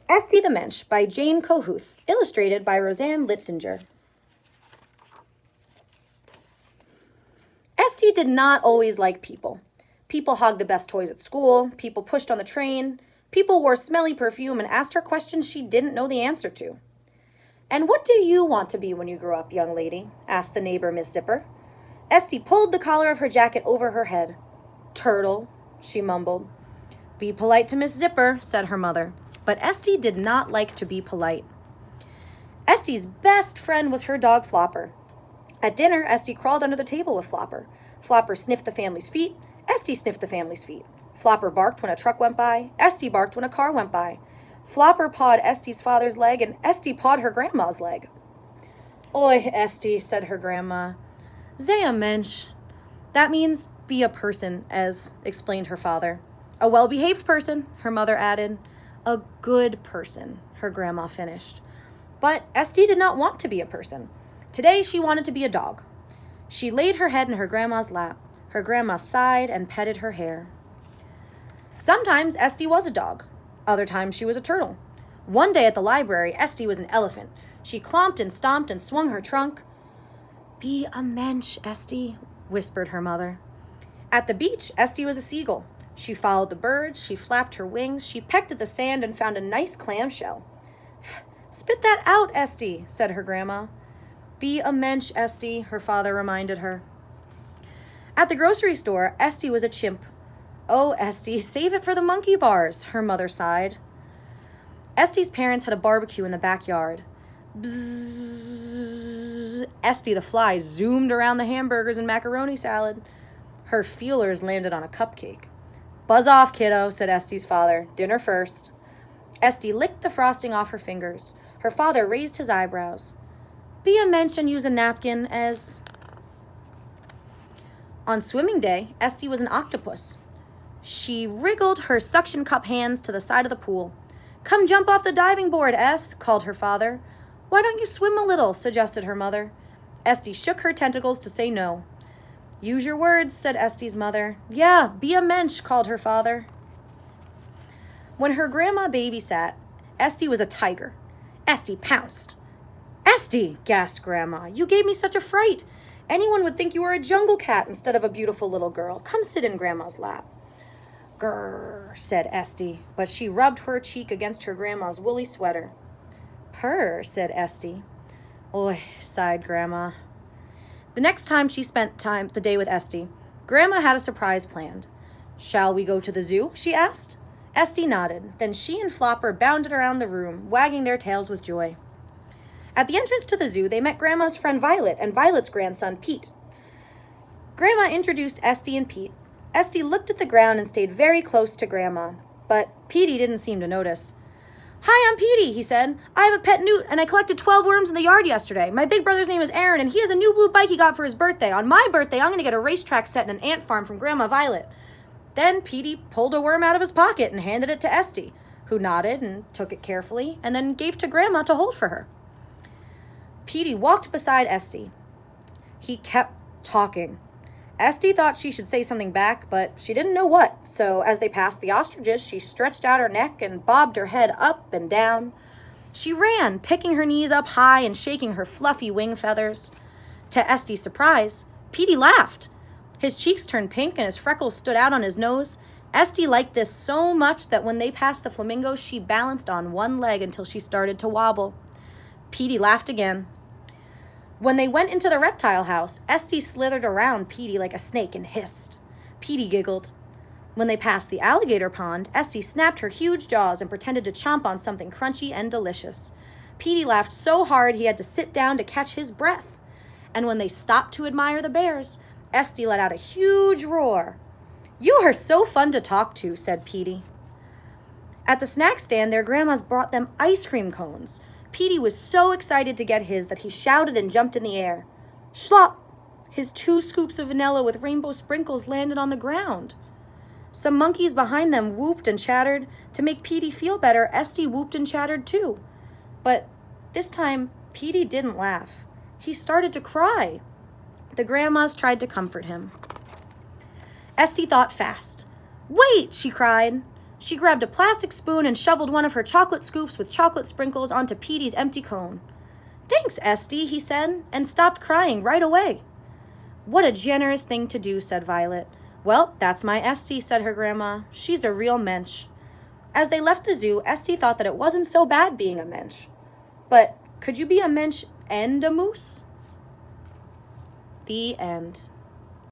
Estie the Mensch by Jane Kohuth, illustrated by Roseanne Litzinger. Estie did not always like people. People hogged the best toys at school, people pushed on the train, people wore smelly perfume and asked her questions she didn't know the answer to. "And what do you want to be when you grow up, young lady?" asked the neighbor, Miss Zipper. Estie pulled the collar of her jacket over her head. "Turtle," she mumbled. "Be polite to Miss Zipper," said her mother. But Estie did not like to be polite. Estie's best friend was her dog Flopper. At dinner, Estie crawled under the table with Flopper. Flopper sniffed the family's feet. Estie sniffed the family's feet. Flopper barked when a truck went by. Estie barked when a car went by. Flopper pawed Estie's father's leg, and Estie pawed her grandma's leg. "Oi, Estie," said her grandma. "Sei a Mensch." That means be a person, as explained her father. "A well-behaved person," her mother added. "A good person," her grandma finished. But Estie did not want to be a person. Today she wanted to be a dog. She laid her head in her grandma's lap. Her grandma sighed and petted her hair. Sometimes Estie was a dog. Other times she was a turtle. One day at the library, Estie was an elephant. She clomped and stomped and swung her trunk. "Be a mensch, Estie," whispered her mother. At the beach, Estie was a seagull. She followed the birds, she flapped her wings, she pecked at the sand and found a nice clamshell. "Spit that out, Estie," said her grandma. "Be a mensch, Estie," her father reminded her. At the grocery store, Estie was a chimp. "Oh, Estie, save it for the monkey bars," her mother sighed. Estie's parents had a barbecue in the backyard. Bzzz. Estie the fly zoomed around the hamburgers and macaroni salad. Her feelers landed on a cupcake. "Buzz off, kiddo," said Estie's father. "Dinner first." Estie licked the frosting off her fingers. Her father raised his eyebrows. "Be a mensch and use a napkin as..." On swimming day, Estie was an octopus. She wriggled her suction cup hands to the side of the pool. "Come jump off the diving board, Es," called her father. "Why don't you swim a little?" suggested her mother. Estie shook her tentacles to say no. "Use your words," said Estie's mother. "Yeah, be a mensch," called her father. When her grandma babysat, Estie was a tiger. Estie pounced. "Estie," gasped Grandma, "you gave me such a fright. Anyone would think you were a jungle cat instead of a beautiful little girl. Come sit in Grandma's lap." "Grrr," said Estie, but she rubbed her cheek against her grandma's woolly sweater. "Purr," said Estie. "Oi," sighed Grandma. The next time she spent the day with Estie, Grandma had a surprise planned. "Shall we go to the zoo?" she asked. Estie nodded. Then she and Flopper bounded around the room, wagging their tails with joy. At the entrance to the zoo, they met Grandma's friend Violet and Violet's grandson, Pete. Grandma introduced Estie and Pete. Estie looked at the ground and stayed very close to Grandma, but Petey didn't seem to notice. "Hi, I'm Petey," he said. "I have a pet newt, and I collected 12 worms in the yard yesterday. My big brother's name is Aaron, and he has a new blue bike he got for his birthday. On my birthday, I'm going to get a racetrack set in an ant farm from Grandma Violet." Then Petey pulled a worm out of his pocket and handed it to Estie, who nodded and took it carefully, and then gave to Grandma to hold for her. Petey walked beside Estie. He kept talking. Estie thought she should say something back, but she didn't know what, so as they passed the ostriches, she stretched out her neck and bobbed her head up and down. She ran, picking her knees up high and shaking her fluffy wing feathers. To Estie's surprise, Petey laughed. His cheeks turned pink and his freckles stood out on his nose. Estie liked this so much that when they passed the flamingos, she balanced on one leg until she started to wobble. Petey laughed again. When they went into the reptile house, Estie slithered around Petey like a snake and hissed. Petey giggled. When they passed the alligator pond, Estie snapped her huge jaws and pretended to chomp on something crunchy and delicious. Petey laughed so hard he had to sit down to catch his breath. And when they stopped to admire the bears, Estie let out a huge roar. "You are so fun to talk to," said Petey. At the snack stand, their grandmas brought them ice cream cones. Petey was so excited to get his that he shouted and jumped in the air. Schlop! His 2 scoops of vanilla with rainbow sprinkles landed on the ground. Some monkeys behind them whooped and chattered. To make Petey feel better, Estie whooped and chattered too. But this time, Petey didn't laugh. He started to cry. The grandmas tried to comfort him. Estie thought fast. "Wait!" she cried. She grabbed a plastic spoon and shoveled one of her chocolate scoops with chocolate sprinkles onto Petey's empty cone. "Thanks, Estie," he said, and stopped crying right away. "What a generous thing to do," said Violet. "Well, that's my Estie," said her grandma. "She's a real Mensch." As they left the zoo, Estie thought that it wasn't so bad being a Mensch. But could you be a Mensch and a moose? The end.